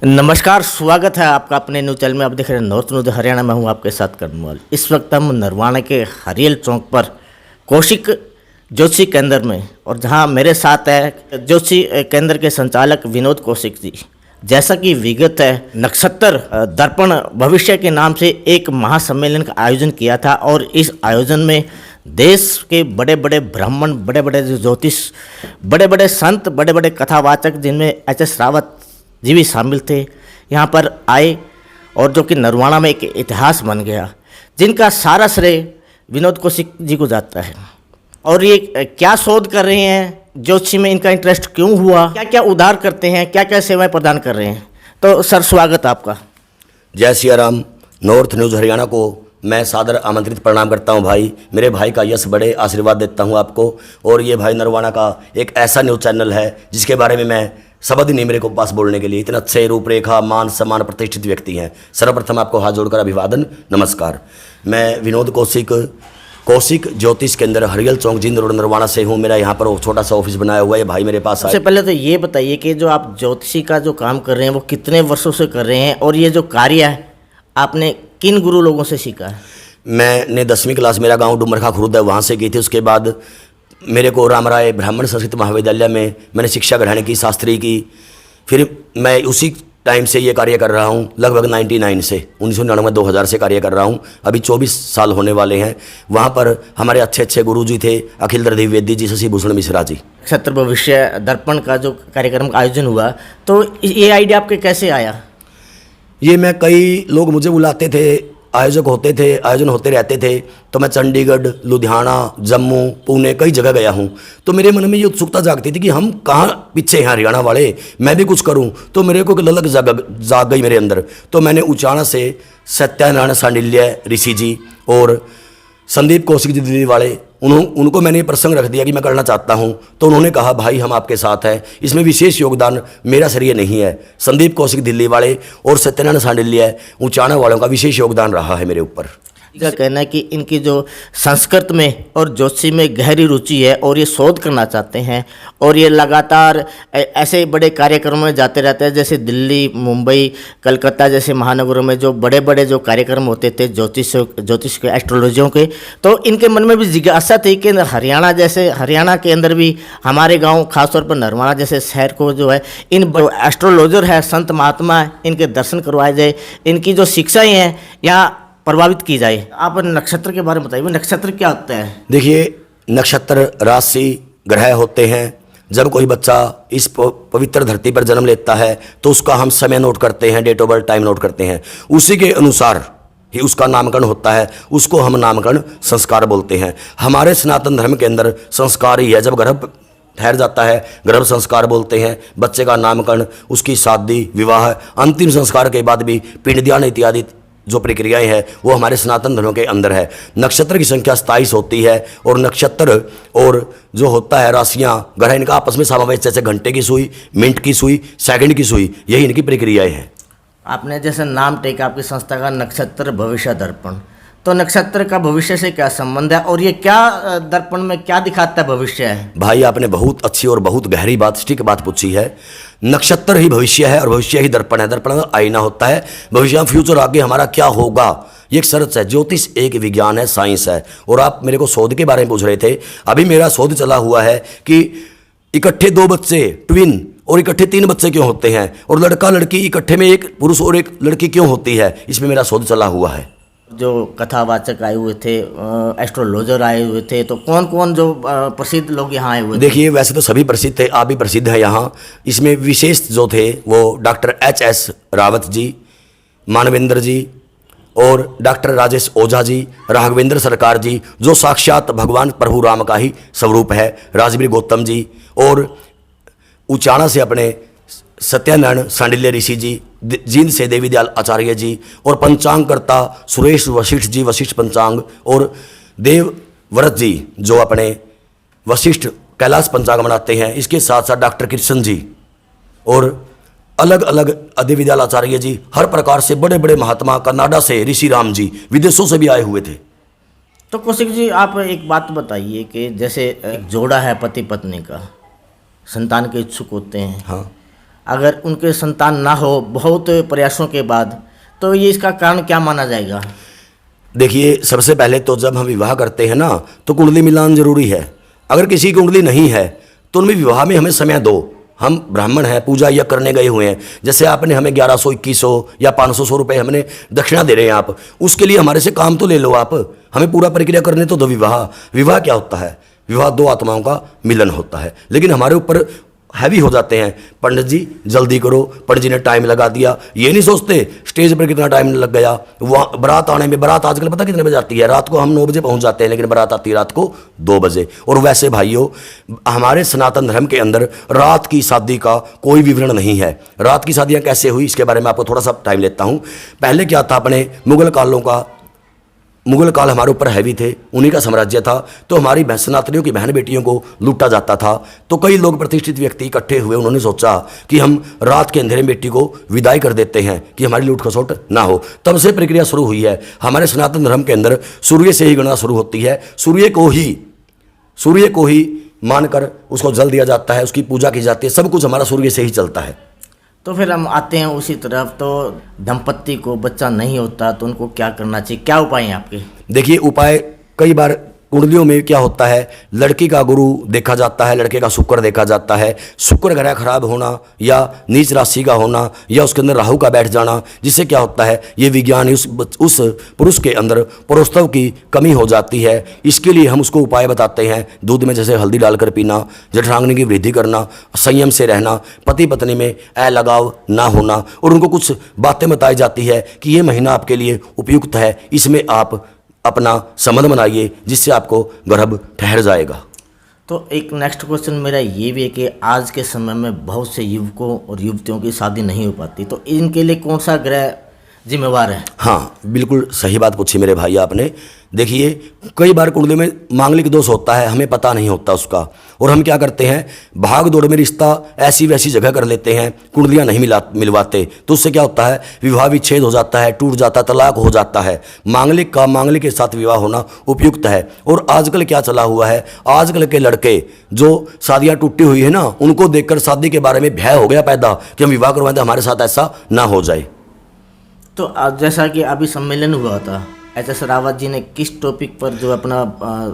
नमस्कार, स्वागत है आपका अपने न्यूज चैनल में। आप देख रहे हैं नॉर्थ न्यूज हरियाणा में। हूं आपके साथ करनवाल। इस वक्त हम नरवाना के हरियल चौक पर कौशिक ज्योतिषी केंद्र में, और जहां मेरे साथ है ज्योतिषी केंद्र के संचालक विनोद कौशिक जी। जैसा कि विगत है, नक्षत्र दर्पण भविष्य के नाम से एक महासम्मेलन का आयोजन किया था, और इस आयोजन में देश के बड़े बड़े ब्राह्मण, बड़े बड़े ज्योतिष, बड़े बड़े संत, बड़े बड़े कथावाचक, जिनमें एच.एस. रावत जी भी शामिल थे, यहाँ पर आए, और जो कि नरवाना में एक इतिहास बन गया, जिनका सारा श्रेय विनोद कौशिक जी को जाता है। और ये क्या शोध कर रहे हैं, ज्योतिषी में इनका इंटरेस्ट क्यों हुआ, क्या क्या उद्धार करते हैं, क्या क्या सेवाएं प्रदान कर रहे हैं। तो सर, स्वागत आपका। जय सिया राम। नॉर्थ न्यूज़ हरियाणा को मैं सादर आमंत्रित प्रणाम करता हूं भाई। मेरे भाई का यश बढ़े, आशीर्वाद देता हूं आपको। और ये भाई नरवाना का एक ऐसा न्यूज़ चैनल है जिसके बारे में मैं शब्द ही नहीं मेरे को पास बोलने के लिए। इतना अच्छे रूपरेखा, मान सम्मान, प्रतिष्ठित व्यक्ति हैं। सर्वप्रथम आपको हाथ जोड़कर अभिवादन, नमस्कार। मैं विनोद कौशिक ज्योतिष केंद्र हरियल चौक, जिंद रोड, नरवाना से हूँ। मेरा यहाँ पर छोटा सा ऑफिस बनाया हुआ है। भाई मेरे पास सबसे पहले तो ये बताइए कि जो आप ज्योतिषी का जो काम कर रहे हैं वो कितने वर्षों से कर रहे हैं, और ये जो कार्य है आपने किन गुरु लोगों से सीखा है? मैंने 10वीं क्लास, मेरा गाँव डुमरखा खुर्द है, वहाँ से की थी। उसके बाद मेरे को रामराय ब्राह्मण संस्कृत महाविद्यालय में मैंने शिक्षा ग्रहण की, शास्त्री की। फिर मैं उसी टाइम से ये कार्य कर रहा हूँ, लगभग 99 से 1999 2000 से कार्य कर रहा हूँ। अभी 24 साल होने वाले हैं। वहाँ पर हमारे अच्छे अच्छे गुरु जी थे, अखिल द्विवेदी जी, शशि भूषण मिश्रा जी। नक्षत्र भविष्य दर्पण का जो कार्यक्रम का आयोजन हुआ, तो ये आइडिया आपके कैसे आया? ये मैं, कई लोग मुझे बुलाते थे, आयोजन होते रहते थे, तो मैं चंडीगढ़, लुधियाना, जम्मू, पुणे, कई जगह गया हूँ। तो मेरे मन में ये उत्सुकता जागती थी कि हम कहाँ पीछे हैं हरियाणा वाले, मैं भी कुछ करूँ। तो मेरे को ललक जाग गई मेरे अंदर। तो मैंने उचाना से सत्यनारायण सांडिल्य ऋषि जी और संदीप कौशिक जी दिल्ली वाले, उनको मैंने ये प्रसंग रख दिया कि मैं करना चाहता हूँ। तो उन्होंने कहा, भाई हम आपके साथ हैं, इसमें विशेष योगदान मेरा श्रेय नहीं है, संदीप कौशिक दिल्ली वाले और सत्यनारायण सांडिल्य उचाना वालों का विशेष योगदान रहा है मेरे ऊपर। का कहना है कि इनकी जो संस्कृत में और ज्योतिषी में गहरी रुचि है, और ये शोध करना चाहते हैं, और ये लगातार ऐसे बड़े कार्यक्रमों में जाते रहते हैं, जैसे दिल्ली, मुंबई, कलकत्ता जैसे महानगरों में जो बड़े बड़े जो कार्यक्रम होते थे ज्योतिष के, एस्ट्रोलॉजियों के। तो इनके मन में भी जिज्ञासा थी कि हरियाणा के अंदर भी हमारे गाँव, खासतौर पर नरवाना जैसे शहर को जो है, इन एस्ट्रोलॉजर है, संत महात्मा है, इनके दर्शन करवाए जाए, इनकी जो शिक्षाएँ हैं यहाँ प्रभावित की जाए। आप नक्षत्र के बारे में बताइए, नक्षत्र क्या होता है? देखिए, नक्षत्र राशि ग्रह होते हैं। जब कोई बच्चा इस पवित्र धरती पर जन्म लेता है तो उसका हम समय नोट करते हैं, date of birth, time note करते हैं। उसी के अनुसार ही उसका नामकरण होता है। उसको हम नामकरण संस्कार बोलते हैं। हमारे सनातन धर्म के अंदर संस्कार ही है। जब गर्भ ठहर जाता है, गर्भ संस्कार बोलते हैं। बच्चे का नामकरण, उसकी शादी, विवाह, अंतिम संस्कार के बाद भी पिंडदान इत्यादि जो प्रक्रियाएं हैं वो हमारे सनातन धर्म के अंदर है। नक्षत्र की संख्या 27 होती है, और नक्षत्र और जो होता है राशियां, ग्रह, इनका आपस में समावेश, जैसे घंटे की सुई, मिनट की सुई, सेकंड की सुई, यही इनकी प्रक्रियाएं हैं। आपने जैसे नाम टेका आपकी संस्था का, नक्षत्र भविष्य दर्पण, तो नक्षत्र का भविष्य से क्या संबंध है, और ये क्या दर्पण में क्या दिखाता है भविष्य है? भाई आपने बहुत अच्छी और बहुत गहरी बात, सटीक बात पूछी है। नक्षत्र ही भविष्य है और भविष्य ही दर्पण है। दर्पण आईना होता है। भविष्य, फ्यूचर, आगे हमारा क्या होगा, ये एक शरत है। ज्योतिष एक विज्ञान है, साइंस है। और आप मेरे को शोध के बारे में पूछ रहे थे। अभी मेरा शोध चला हुआ है कि इकट्ठे 2 बच्चे, ट्विन, और इकट्ठे 3 बच्चे क्यों होते हैं, और लड़का लड़की इकट्ठे में एक पुरुष और एक लड़की क्यों होती है, इसमें मेरा शोध चला हुआ है। जो कथावाचक आए हुए थे, एस्ट्रोलॉजर आए हुए थे, तो कौन कौन जो प्रसिद्ध लोग यहाँ आए हुए थे? देखिए, वैसे तो सभी प्रसिद्ध थे, आप भी प्रसिद्ध है यहाँ। इसमें विशेष जो थे वो डॉक्टर H.S. रावत जी, मानवेंद्र जी, और डॉक्टर राजेश ओझा जी, राघवेंद्र सरकार जी, जो साक्षात भगवान प्रभु राम का ही स्वरूप है, राजवीर गौतम जी, और उचाना से अपने सत्यनारायण सांडिल्य ऋषि जी, जींद से देवी दयाल आचार्य जी, और पंचांगकर्ता सुरेश वशिष्ठ जी, वशिष्ठ पंचांग, और देवव्रत जी जो अपने वशिष्ठ कैलाश पंचांग बनाते हैं। इसके साथ साथ डॉक्टर कृष्ण जी और अलग अलग देवी दयाल आचार्य जी, हर प्रकार से बड़े बड़े महात्मा, कनाडा से ऋषि राम जी, विदेशों से भी आए हुए थे। तो कौशिक जी, आप एक बात बताइए कि जैसे एक जोड़ा है पति पत्नी का, संतान के इच्छुक होते हैं, हाँ, अगर उनके संतान ना हो बहुत प्रयासों के बाद, तो ये इसका कारण क्या माना जाएगा? देखिए, सबसे पहले तो जब हम विवाह करते हैं ना, तो कुंडली मिलान जरूरी है। अगर किसी की कुंडली नहीं है तो उनमें विवाह में हमें समय दो। हम ब्राह्मण हैं, पूजा यज्ञ करने गए हुए हैं, जैसे आपने हमें 1100, 2100 या 500 रुपये हमने दक्षिणा दे रहे हैं आप, उसके लिए हमारे से काम तो ले लो आप, हमें पूरा प्रक्रिया करने तो दो। विवाह क्या होता है? विवाह दो आत्माओं का मिलन होता है, लेकिन हमारे ऊपर हैवी हो जाते हैं, पंडित जी जल्दी करो, पंडित जी ने टाइम लगा दिया, ये नहीं सोचते स्टेज पर कितना टाइम लग गया, वहाँ बारात आने में, बारात आजकल पता कितने बजे आती है? रात को हम 9 बजे पहुँच जाते हैं, लेकिन बारात आती है रात को 2 बजे। और वैसे भाइयों, हमारे सनातन धर्म के अंदर रात की शादी का कोई विवरण नहीं है। रात की शादियाँ कैसे हुई इसके बारे में आपको थोड़ा सा टाइम लेता हूँ। पहले क्या था, अपने मुगल काल हमारे ऊपर हैवी थे, उन्हीं का साम्राज्य था, तो हमारी सनातनियों की बहन बेटियों को लूटा जाता था। तो कई लोग प्रतिष्ठित व्यक्ति इकट्ठे हुए, उन्होंने सोचा कि हम रात के अंधेरे में बेटी को विदाई कर देते हैं कि हमारी लूट खसोट ना हो। तब से प्रक्रिया शुरू हुई है। हमारे सनातन धर्म के अंदर सूर्य से ही गणना शुरू होती है, सूर्य को ही मानकर उसको जल दिया जाता है, उसकी पूजा की जाती है, सब कुछ हमारा सूर्य से ही चलता है। तो फिर हम आते हैं उसी तरफ, तो दंपत्ति को बच्चा नहीं होता तो उनको क्या करना चाहिए, क्या उपाय हैं आपके? देखिए, उपाय कई बार कुंडलियों में क्या होता है, लड़की का गुरु देखा जाता है, लड़के का शुक्र देखा जाता है। शुक्र ग्रह खराब होना या नीच राशि का होना या उसके अंदर राहु का बैठ जाना, जिससे क्या होता है, ये विज्ञान उस पुरुष के अंदर प्रोस्तव की कमी हो जाती है। इसके लिए हम उसको उपाय बताते हैं। दूध में जैसे हल्दी डालकर पीना, जठराग्नि की वृद्धि करना, संयम से रहना, पति पत्नी में अलगाव ना होना, और उनको कुछ बातें बताई जाती है कि ये महीना आपके लिए उपयुक्त है, इसमें आप अपना संबंध बनाइए, जिससे आपको गर्भ ठहर जाएगा। तो एक नेक्स्ट क्वेश्चन मेरा ये भी है कि आज के समय में बहुत से युवकों और युवतियों की शादी नहीं हो पाती, तो इनके लिए कौन सा ग्रह जिम्मेवार है? हाँ, बिल्कुल सही बात पूछी मेरे भाई आपने। देखिए, कई बार कुंडली में मांगलिक दोष होता है, हमें पता नहीं होता उसका, और हम क्या करते हैं, भाग दौड़ में रिश्ता ऐसी वैसी जगह कर लेते हैं, कुंडलियाँ नहीं मिलवाते, तो उससे क्या होता है, विवाह विच्छेद हो जाता है, टूट जाता है, तलाक हो जाता है। मांगलिक के साथ विवाह होना उपयुक्त है। और आजकल क्या चला हुआ है, आजकल के लड़के जो शादियाँ टूटी हुई है ना, उनको देखकर शादी के बारे में भय हो गया पैदा कि हम विवाह करवाएं तो हमारे साथ ऐसा ना हो जाए। तो जैसा कि अभी सम्मेलन हुआ था, एच.एस. रावत जी ने किस टॉपिक पर जो अपना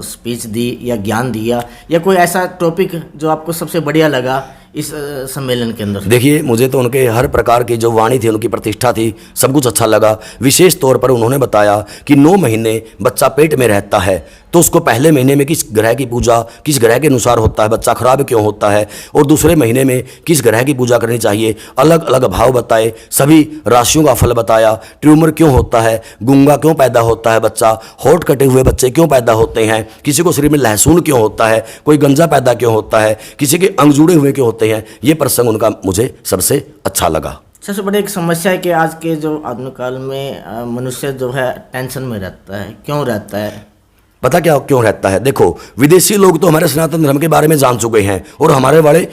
स्पीच दी या ज्ञान दिया, या कोई ऐसा टॉपिक जो आपको सबसे बढ़िया लगा इस सम्मेलन के अंदर? देखिए, मुझे तो उनके हर प्रकार की जो वाणी थी, उनकी प्रतिष्ठा थी, सब कुछ अच्छा लगा। विशेष तौर पर उन्होंने बताया कि 9 महीने बच्चा पेट में रहता है, तो उसको पहले महीने में किस ग्रह की पूजा, किस ग्रह के अनुसार होता है, बच्चा खराब क्यों होता है, और दूसरे महीने में किस ग्रह की पूजा करनी चाहिए। अलग अलग भाव बताए, सभी राशियों का फल बताया, ट्यूमर क्यों होता है, गूंगा क्यों पैदा होता है बच्चा, होठ कटे हुए बच्चे क्यों पैदा होते हैं, किसी को शरीर में लहसुन क्यों होता है, कोई गंजा पैदा क्यों होता है, किसी के अंग जुड़े हुए क्यों होते हैं। ये प्रसंग उनका मुझे सबसे अच्छा लगा। सबसे बड़ी एक समस्या है कि आज के जो आधुनिक काल में मनुष्य जो है टेंशन में रहता है, क्यों रहता है? पता क्या क्यों रहता है? देखो, विदेशी लोग तो हमारे सनातन धर्म के बारे में जान चुके हैं और हमारे वाले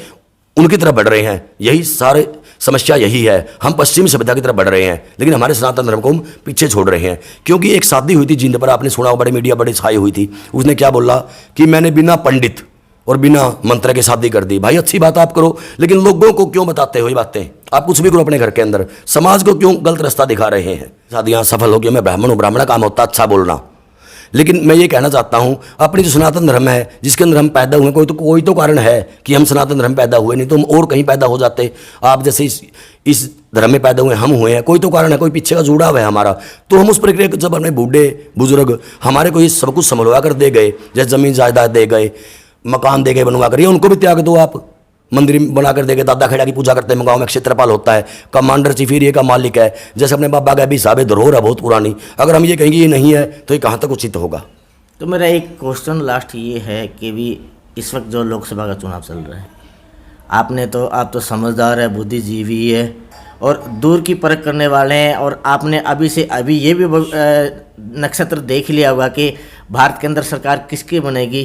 उनकी तरफ बढ़ रहे हैं। यही सारे समस्या यही है, हम पश्चिमी सभ्यता की तरफ बढ़ रहे हैं, लेकिन हमारे सनातन धर्म को हम पीछे छोड़ रहे हैं। क्योंकि एक शादी हुई थी जिन पर, आपने सुना, बड़े मीडिया बड़ी छाई हुई थी, उसने क्या बोला कि मैंने बिना पंडित और बिना मंत्र के शादी कर दी। भाई, अच्छी बात आप करो, लेकिन लोगों को क्यों बताते हो ये बातें? आप कुछ भी करो अपने घर के अंदर, समाज को क्यों गलत रास्ता दिखा रहे हैं? शादियाँ सफल हो गई, मैं ब्राह्मण हूँ, ब्राह्मण काम होता अच्छा बोलना। लेकिन मैं ये कहना चाहता हूँ, अपनी जो सनातन धर्म है, जिसके अंदर हम पैदा हुए, कोई तो कारण है कि हम सनातन धर्म पैदा हुए, नहीं तो हम और कहीं पैदा हो जाते। आप जैसे इस धर्म में पैदा हुए, हम हुए हैं, कोई तो कारण है, कोई पीछे का जुड़ा हुआ है हमारा। तो हम उस प्रक्रिया जब अपने बूढ़े बुजुर्ग हमारे को ये सब कुछ संभलवा कर दे गए, जैसे जमीन जायदाद दे गए, मकान दे गए बनवा कर, ये उनको भी त्याग दो। आप मंदिर बनाकर देंगे, दादा खेड़ा की पूजा करते हैं, गाँव में क्षेत्रपाल होता है, कमांडर चीफ एरिया का मालिक है, जैसे अपने बाबा का भी साहब धरोहर है बहुत पुरानी। अगर हम ये कहेंगे ये नहीं है तो ये कहाँ तक उचित होगा? तो मेरा एक क्वेश्चन लास्ट ये है कि भी इस वक्त जो लोकसभा का चुनाव चल रहा है, आप तो समझदार है, बुद्धिजीवी है और दूर की परख करने वाले हैं, और आपने अभी से अभी ये भी नक्षत्र देख लिया होगा कि भारत के अंदर सरकार किसकी बनेगी।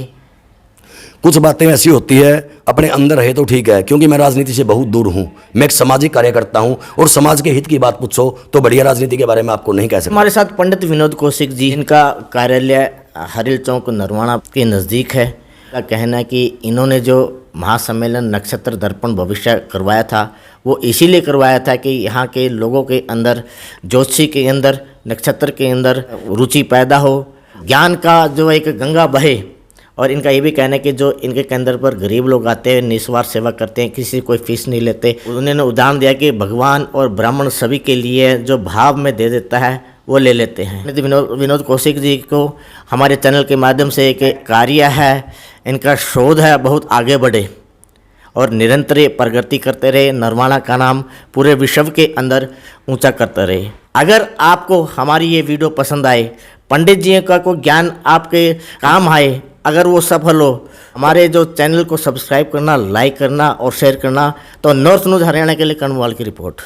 कुछ बातें ऐसी होती है, अपने अंदर रहे तो ठीक है, क्योंकि मैं राजनीति से बहुत दूर हूँ, मैं एक सामाजिक कार्यकर्ता हूँ, और समाज के हित की बात पूछो तो बढ़िया राजनीति के बारे में आपको नहीं कह सकता। हमारे साथ पंडित विनोद कौशिक जी, इनका कार्यालय हरियल चौक नरवाना के नज़दीक है। का कहना है कि इन्होंने जो महासम्मेलन नक्षत्र दर्पण भविष्य करवाया था वो इसीलिए करवाया था कि यहाँ के लोगों के अंदर, ज्योतिषी के अंदर, नक्षत्र के अंदर रुचि पैदा हो, ज्ञान का जो एक गंगा बहे। और इनका ये भी कहना है कि जो इनके केंद्र पर गरीब लोग आते हैं, निस्वार्थ सेवा करते हैं, किसी कोई फीस नहीं लेते। उन्होंने उदाहरण दिया कि भगवान और ब्राह्मण सभी के लिए जो भाव में दे देता है वो ले लेते हैं। विनोद कौशिक जी को हमारे चैनल के माध्यम से एक कार्य है, इनका शोध है बहुत आगे बढ़े और निरंतर प्रगति करते रहे, नरवाना का नाम पूरे विश्व के अंदर ऊंचा करते रहे। अगर आपको हमारी ये वीडियो पसंद आए, पंडित जी का कोई ज्ञान आपके काम आए, अगर वो सफल हो, हमारे जो चैनल को सब्सक्राइब करना, लाइक करना और शेयर करना। तो नॉर्थ न्यूज़ हरियाणा के लिए कर्नवाल की रिपोर्ट।